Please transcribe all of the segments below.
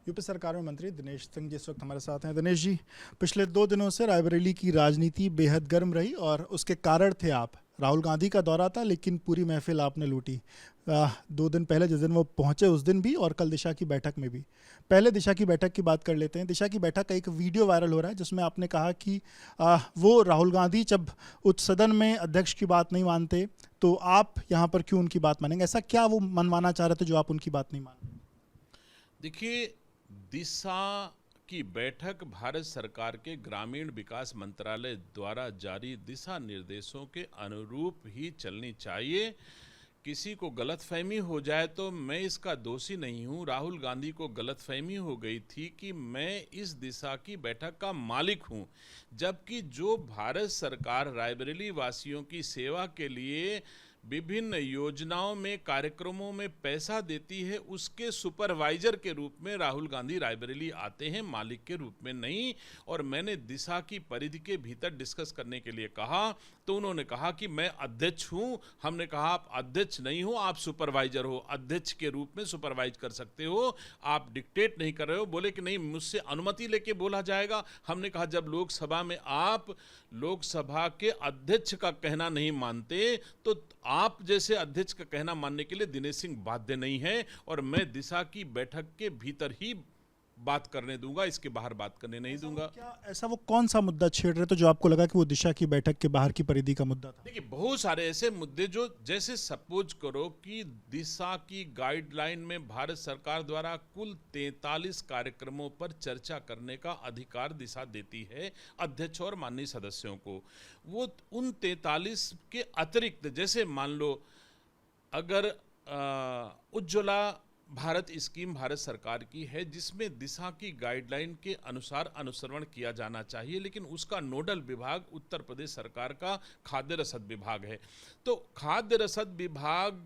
UP सरकार में मंत्री दिनेश सिंह जी इस वक्त हमारे साथ हैं। दिनेश जी, पिछले 2 दिनों से रायबरेली की राजनीति बेहद गर्म रही और उसके कारण थे आप। राहुल गांधी का दौरा था लेकिन पूरी महफिल आपने लूटी। 2 दिन पहले जिस दिन वो पहुंचे उस दिन भी और कल दिशा की बैठक में भी। पहले दिशा की बैठक की बात कर लेते हैं। दिशा की बैठक का एक वीडियो वायरल हो रहा है जिसमें आपने कहा कि वो राहुल गांधी जब उच्च सदन में अध्यक्ष की बात नहीं मानते तो आप यहाँ पर क्यों उनकी बात मानेंगे? ऐसा क्या वो मनवाना चाह रहे थे जो आप उनकी बात नहीं मान? देखिए, दिशा की बैठक भारत सरकार के ग्रामीण विकास मंत्रालय द्वारा जारी दिशा निर्देशों के अनुरूप ही चलनी चाहिए। किसी को गलतफहमी हो जाए तो मैं इसका दोषी नहीं हूं। राहुल गांधी को गलतफहमी हो गई थी कि मैं इस दिशा की बैठक का मालिक हूं, जबकि जो भारत सरकार रायबरेली वासियों की सेवा के लिए विभिन्न योजनाओं में कार्यक्रमों में पैसा देती है, उसके सुपरवाइजर के रूप में राहुल गांधी रायबरेली आते हैं, मालिक के रूप में नहीं। और मैंने दिशा की परिधि के भीतर डिस्कस करने के लिए कहा तो उन्होंने कहा कि मैं अध्यक्ष हूं। हमने कहा आप अध्यक्ष नहीं हो, आप सुपरवाइजर हो, अध्यक्ष के रूप में सुपरवाइज कर सकते हो, आप डिक्टेट नहीं कर रहे हो। बोले कि नहीं, मुझसे अनुमति लेके बोला जाएगा। हमने कहा जब लोकसभा में आप लोकसभा के अध्यक्ष का कहना नहीं मानते तो आप जैसे अध्यक्ष का कहना मानने के लिए दिनेश सिंह बाध्य नहीं है। और मैं दिशा की बैठक के भीतर ही बात करने दूंगा, इसके बाहर बात करने नहीं दूंगा। क्या ऐसा वो कौन सा मुद्दा छेड़ रहे थे जो आपको लगा कि वो दिशा की बैठक के बाहर की परिधि का मुद्दा था? देखिए, बहुत सारे ऐसे मुद्दे जो, जैसे सपोज करो कि दिशा की गाइडलाइन में भारत सरकार द्वारा कुल 43 कार्यक्रमों पर चर्चा करने का अधिकार दिशा देती है अध्यक्ष और माननीय सदस्यों को। वो उन 43 के अतिरिक्त, जैसे मान लो अगर उज्ज्वला भारत स्कीम भारत सरकार की है जिसमें दिशा की गाइडलाइन के अनुसार अनुसरण किया जाना चाहिए, लेकिन उसका नोडल विभाग उत्तर प्रदेश सरकार का खाद्य रसद विभाग है। तो खाद्य रसद विभाग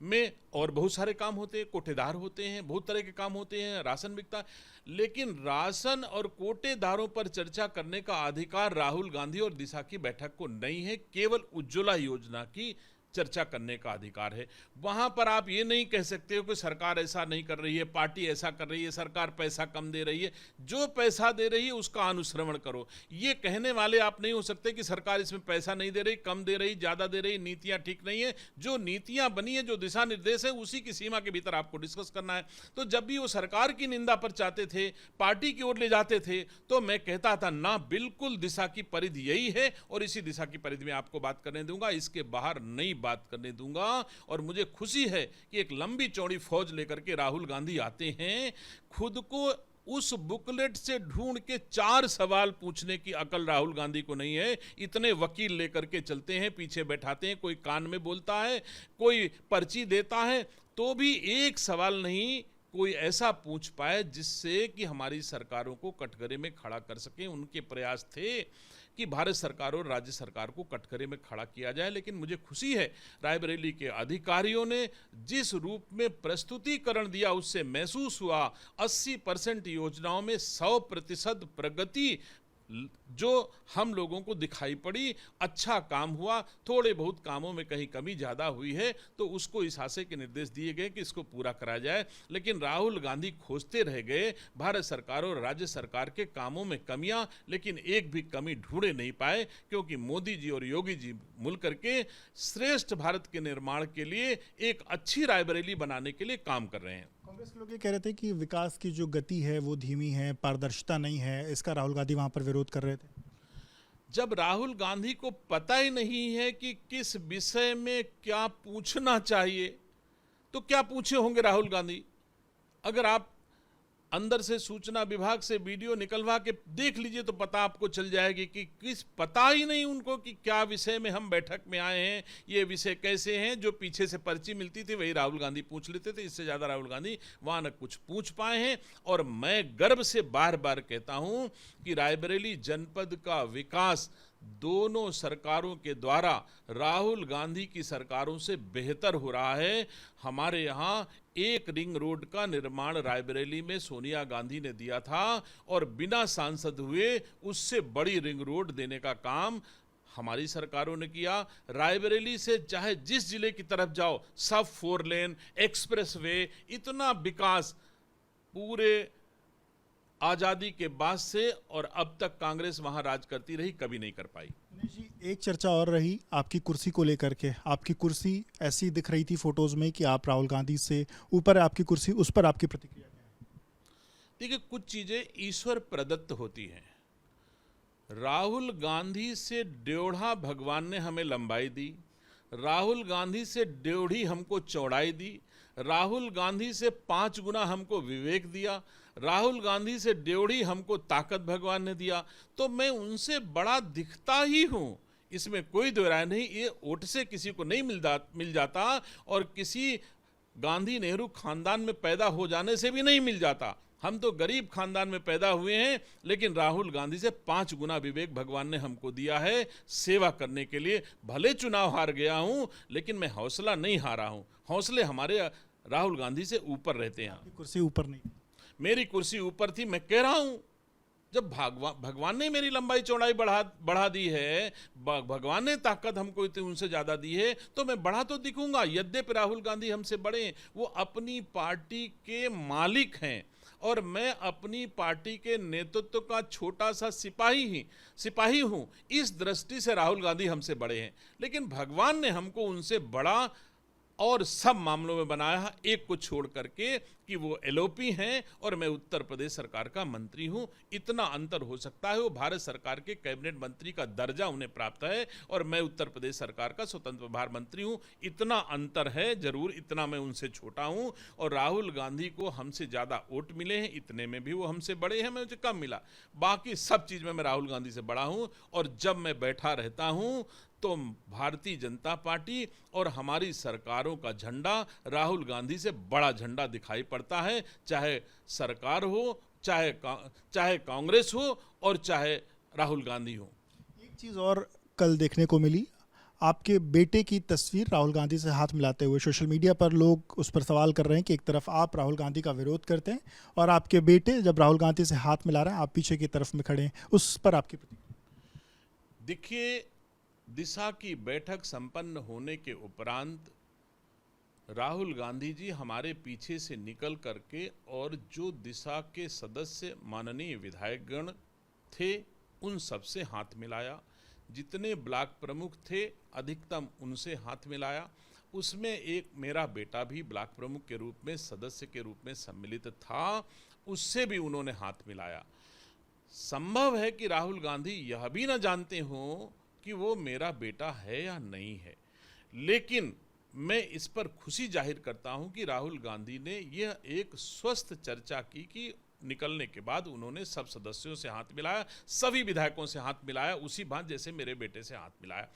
में और बहुत सारे काम होते हैं, कोटेदार होते हैं, बहुत तरह के काम होते हैं, राशन बिकता है, लेकिन राशन और कोटेदारों पर चर्चा करने का अधिकार राहुल गांधी और दिशा की बैठक को नहीं है। केवल उज्ज्वला योजना की चर्चा करने का अधिकार है। वहां पर आप ये नहीं कह सकते हो कि सरकार ऐसा नहीं कर रही है, पार्टी ऐसा कर रही है, सरकार पैसा कम दे रही है। जो पैसा दे रही है उसका अनुश्रवण करो। ये कहने वाले आप नहीं हो सकते कि सरकार इसमें पैसा नहीं दे रही, कम दे रही, ज्यादा दे रही, नीतियां ठीक नहीं है। जो नीतियां बनी है, जो दिशा निर्देश है, उसी की सीमा के भीतर आपको डिस्कस करना है। तो जब भी वो सरकार की निंदा पर चाहते थे, पार्टी की ओर ले जाते थे, तो मैं कहता था ना, बिल्कुल दिशा की परिधि यही है और इसी दिशा की परिधि में आपको बात करने दूंगा, इसके बाहर नहीं बात करने दूंगा। और मुझे खुशी है कि एक लंबी चौड़ी फौज लेकर के राहुल गांधी आते हैं। खुद को उस बुकलेट से ढूंढ के 4 सवाल पूछने की अकल राहुल गांधी को नहीं है। इतने वकील लेकर के चलते हैं, पीछे बैठाते हैं, कोई कान में बोलता है, कोई पर्ची देता है, तो भी एक सवाल नहीं कोई ऐसा पूछ पाए जिससे कि हमारी सरकारों को कटघरे में खड़ा कर सके। उनके प्रयास थे कि भारत सरकार और राज्य सरकार को कटघरे में खड़ा किया जाए। लेकिन मुझे खुशी है रायबरेली के अधिकारियों ने जिस रूप में प्रस्तुतिकरण दिया उससे महसूस हुआ 80% योजनाओं में 100% प्रगति जो हम लोगों को दिखाई पड़ी। अच्छा काम हुआ, थोड़े बहुत कामों में कहीं कमी ज़्यादा हुई है तो उसको इस आशय के निर्देश दिए गए कि इसको पूरा करा जाए। लेकिन राहुल गांधी खोजते रह गए भारत सरकार और राज्य सरकार के कामों में कमियां, लेकिन एक भी कमी ढूंढे नहीं पाए, क्योंकि मोदी जी और योगी जी मिल करके श्रेष्ठ भारत के निर्माण के लिए एक अच्छी रायबरेली बनाने के लिए काम कर रहे हैं। कांग्रेस के लोग ये कह रहे थे कि विकास की जो गति है वो धीमी है, पारदर्शिता नहीं है, इसका राहुल गांधी वहां पर विरोध कर रहे थे। जब राहुल गांधी को पता ही नहीं है कि किस विषय में क्या पूछना चाहिए तो क्या पूछे होंगे राहुल गांधी? अगर आप अंदर से सूचना विभाग से वीडियो निकलवा के देख लीजिए तो पता आपको चल जाएगी कि पता ही नहीं उनको कि क्या विषय में हम बैठक में आए हैं, ये विषय कैसे हैं। जो पीछे से पर्ची मिलती थी वही राहुल गांधी पूछ लेते थे, इससे ज़्यादा राहुल गांधी वहाँ न कुछ पूछ पाए हैं। और मैं गर्व से बार बार कहता हूँ कि रायबरेली जनपद का विकास दोनों सरकारों के द्वारा राहुल गांधी की सरकारों से बेहतर हो रहा है। हमारे यहाँ एक रिंग रोड का निर्माण रायबरेली में सोनिया गांधी ने दिया था और बिना सांसद हुए उससे बड़ी रिंग रोड देने का काम हमारी सरकारों ने किया। रायबरेली से चाहे जिस जिले की तरफ जाओ, सब 4 लेन एक्सप्रेसवे, इतना विकास पूरे आजादी के बाद से और अब तक कांग्रेस वहां राज करती रही, कभी नहीं कर पाई। दिनेश जी, एक चर्चा और रही आपकी कुर्सी को लेकर के। आपकी कुर्सी ऐसी दिख रही थी फोटोज में कि आप राहुल गांधी से ऊपर है आपकी कुर्सी, उस पर आपकी प्रतिक्रिया क्या है? देखिए, कुछ चीजें ईश्वर प्रदत्त होती हैं। राहुल गांधी से डेढ़ा भगवान ने हमें लंबाई दी, राहुल गांधी से डेढ़ी हमको चौड़ाई दी, राहुल गांधी से 5 गुना हमको विवेक दिया, राहुल गांधी से डेढ़ी हमको ताकत भगवान ने दिया। तो मैं उनसे बड़ा दिखता ही हूं, इसमें कोई दो राय नहीं। ये ओट से किसी को नहीं मिल जाता और किसी गांधी नेहरू खानदान में पैदा हो जाने से भी नहीं मिल जाता। हम तो गरीब खानदान में पैदा हुए हैं, लेकिन राहुल गांधी से 5 गुना विवेक भगवान ने हमको दिया है सेवा करने के लिए। भले चुनाव हार गया हूं, लेकिन मैं हौसला नहीं हारा हूं। हौसले हमारे राहुल गांधी से ऊपर रहते हैं। आपकी कुर्सी ऊपर नहीं, मेरी कुर्सी ऊपर थी, मैं कह रहा हूं। जब भगवान ने मेरी लंबाई चौड़ाई बढ़ा दी है, भगवान ने ताकत हमको इतनी उनसे ज्यादा दी है, तो मैं बढ़ा तो दिखूंगा। यद्यपि राहुल गांधी हमसे बड़े हैं, वो अपनी पार्टी के मालिक हैं और मैं अपनी पार्टी के नेतृत्व का छोटा सा सिपाही हूं। इस दृष्टि से राहुल गांधी हमसे बड़े हैं, लेकिन भगवान ने हमको उनसे बड़ा और सब मामलों में बनाया है, एक को छोड़ करके कि वो एलओपी हैं और मैं उत्तर प्रदेश सरकार का मंत्री हूं। इतना अंतर हो सकता है। वो भारत सरकार के कैबिनेट मंत्री का दर्जा उन्हें प्राप्त है और मैं उत्तर प्रदेश सरकार का स्वतंत्र प्रभार मंत्री हूं। इतना अंतर है, जरूर इतना मैं उनसे छोटा हूं। और राहुल गांधी को हमसे ज़्यादा वोट मिले हैं, इतने में भी वो हमसे बड़े हैं, मुझे कम मिला। बाकी सब चीज़ में मैं राहुल गांधी से बड़ा हूं। और जब मैं बैठा रहता हूं तो भारतीय जनता पार्टी और हमारी सरकारों का झंडा राहुल गांधी से बड़ा झंडा दिखाई पड़ता है, चाहे सरकार हो, चाहे कांग्रेस हो और चाहे राहुल गांधी हो। एक चीज़ और कल देखने को मिली, आपके बेटे की तस्वीर राहुल गांधी से हाथ मिलाते हुए। सोशल मीडिया पर लोग उस पर सवाल कर रहे हैं कि एक तरफ आप राहुल गांधी का विरोध करते हैं और आपके बेटे जब राहुल गांधी से हाथ मिला रहे हैं आप पीछे की तरफ में खड़े हैं, उस पर आपकी प्रतिक्रिया? देखिए, दिशा की बैठक संपन्न होने के उपरांत राहुल गांधी जी हमारे पीछे से निकल करके और जो दिशा के सदस्य माननीय विधायकगण थे उन सबसे हाथ मिलाया। जितने ब्लॉक प्रमुख थे अधिकतम उनसे हाथ मिलाया। उसमें एक मेरा बेटा भी ब्लॉक प्रमुख के रूप में सदस्य के रूप में सम्मिलित था, उससे भी उन्होंने हाथ मिलाया। संभव है कि राहुल गांधी यह भी न जानते हों कि वो मेरा बेटा है या नहीं है, लेकिन मैं इस पर खुशी जाहिर करता हूं कि राहुल गांधी ने यह एक स्वस्थ चर्चा की कि निकलने के बाद उन्होंने सब सदस्यों से हाथ मिलाया, सभी विधायकों से हाथ मिलाया, उसी बात जैसे मेरे बेटे से हाथ मिलाया।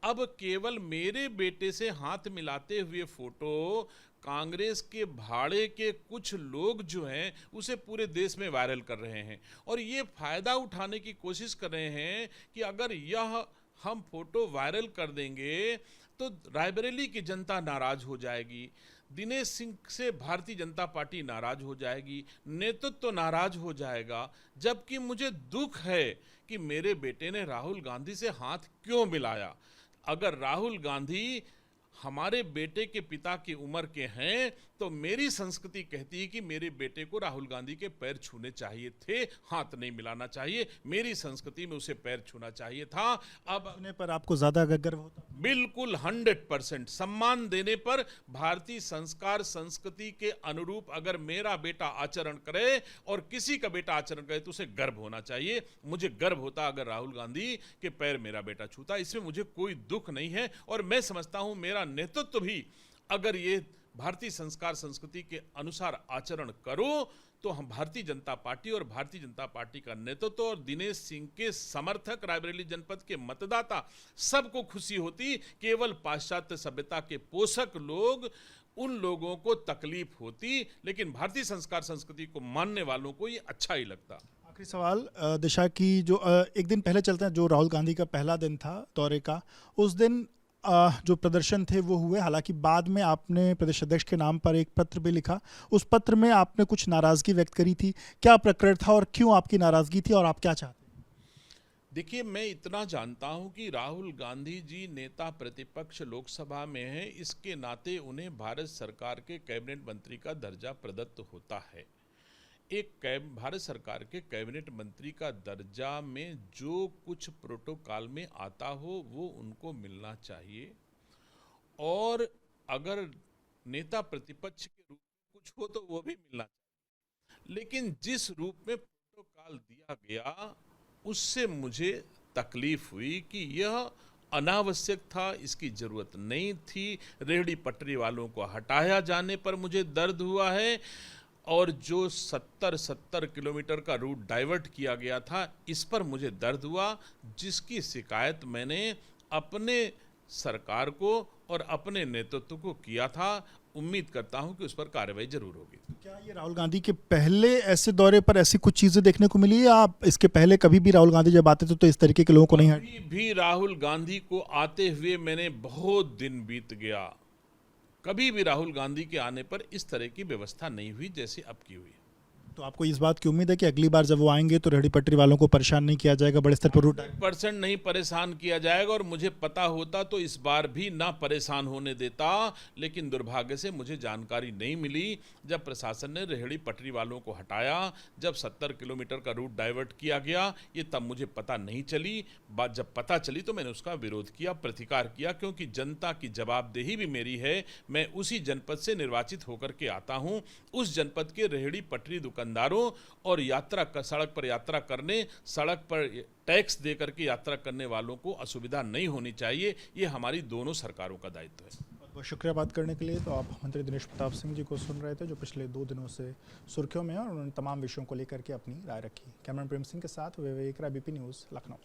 अब केवल मेरे बेटे से हाथ मिलाते हुए फोटो कांग्रेस के भाड़े के कुछ लोग जो हैं उसे पूरे देश में वायरल कर रहे हैं और ये फायदा उठाने की कोशिश कर रहे हैं कि अगर यह हम फोटो वायरल कर देंगे तो रायबरेली की जनता नाराज हो जाएगी, दिनेश सिंह से भारतीय जनता पार्टी नाराज हो जाएगी, नेतृत्व नाराज हो जाएगा। जबकि मुझे दुख है कि मेरे बेटे ने राहुल गांधी से हाथ क्यों मिलाया। अगर राहुल गांधी हमारे बेटे के पिता की उम्र के हैं तो मेरी संस्कृति कहती है कि मेरे बेटे को राहुल गांधी के पैर छूने चाहिए थे, हाथ नहीं मिलाना चाहिए। मेरी संस्कृति में उसे पैर छूना चाहिए था। अब अपने पर आपको ज्यादा गर्व होता? बिल्कुल 100% सम्मान देने पर भारतीय संस्कार संस्कृति के अनुरूप अगर मेरा बेटा आचरण करे और किसी का बेटा आचरण करे तो उसे गर्व होना चाहिए। मुझे गर्व होता अगर राहुल गांधी के पैर मेरा बेटा छूता, इसमें मुझे कोई दुख नहीं है। और मैं समझता हूं मेरा नेतृत्व भी अगर ये भारतीय संस्कार संस्कृति के अनुसार आचरण करो तो हम भारतीय जनता पार्टी और भारतीय जनता पार्टी का नेतृत्व और दिनेश सिंह के समर्थक रायबरेली जनपद के मतदाता सबको खुशी होती। केवल पाश्चात्य सभ्यता के पोषक लोग उन लोगों को तकलीफ होती, लेकिन भारतीय संस्कार संस्कृति को मानने वालों को ये अच्छा ही लगता। आखिरी सवाल दिशा की, जो एक दिन पहले चलते हैं, जो राहुल गांधी का पहला दिन था दौरे का, उस दिन जो प्रदर्शन थे वो हुए। हालांकि बाद में आपने प्रदेश अध्यक्ष के नाम पर एक पत्र भी लिखा, उस पत्र में आपने कुछ नाराजगी व्यक्त करी थी। क्या प्रकरण था और क्यों आपकी नाराजगी थी और आप क्या चाहते हैं? देखिए, मैं इतना जानता हूं कि राहुल गांधी जी नेता प्रतिपक्ष लोकसभा में हैं, इसके नाते उन्हें भारत सरकार के कैबिनेट मंत्री का दर्जा प्रदत्त होता है। भारत सरकार के कैबिनेट मंत्री का दर्जा में जो कुछ प्रोटोकॉल में आता हो वो उनको मिलना चाहिए, और अगर नेता प्रतिपक्ष के रूप में कुछ हो तो वो भी मिलना चाहिए। लेकिन जिस रूप में प्रोटोकॉल दिया गया उससे मुझे तकलीफ हुई कि यह अनावश्यक था, इसकी जरूरत नहीं थी। रेहड़ी पटरी वालों को हटाया जाने पर मुझे दर्द हुआ है, और जो 70 किलोमीटर का रूट डाइवर्ट किया गया था इस पर मुझे दर्द हुआ, जिसकी शिकायत मैंने अपने सरकार को और अपने नेतृत्व को किया था। उम्मीद करता हूं कि उस पर कार्रवाई जरूर होगी। क्या ये राहुल गांधी के पहले ऐसे दौरे पर ऐसी कुछ चीजें देखने को मिली है, या आप इसके पहले कभी भी राहुल गांधी जब आते थे तो इस तरीके के लोगों को नहीं कभी भी राहुल गांधी को आते हुए मैंने बहुत दिन बीत गया, कभी भी राहुल गांधी के आने पर इस तरह की व्यवस्था नहीं हुई जैसे अब की हुई। तो आपको इस बात की उम्मीद है कि अगली बार जब वो आएंगे तो रेहड़ी पटरी वालों को परेशान नहीं किया जाएगा, बड़े स्तर पर रूट 100% नहीं परेशान किया जाएगा, और मुझे पता होता तो इस बार भी ना परेशान होने देता। लेकिन दुर्भाग्य से मुझे जानकारी नहीं मिली। जब प्रशासन ने रेहड़ी पटरी वालों को हटाया, जब 70 किलोमीटर का रूट डाइवर्ट किया गया, ये तब मुझे पता नहीं चली। बात जब पता चली तो मैंने उसका विरोध किया, प्रतिकार किया, क्योंकि जनता की जवाबदेही भी मेरी है। मैं उसी जनपद से निर्वाचित होकर के आता हूँ। उस जनपद के रेहड़ी पटरी दुकानदारों और सड़क पर यात्रा करने, सड़क पर टैक्स दे करके यात्रा करने वालों को असुविधा नहीं होनी चाहिए। ये हमारी दोनों सरकारों का दायित्व है। बहुत बहुत शुक्रिया बात करने के लिए। तो आप मंत्री दिनेश प्रताप सिंह जी को सुन रहे थे, जो पिछले 2 दिनों से सुर्खियों में हैं, और उन्होंने तमाम विषयों को लेकर के अपनी राय रखी। कैमरामैन प्रेम सिंह के साथ विवेक राय, बीपी न्यूज़, लखनऊ।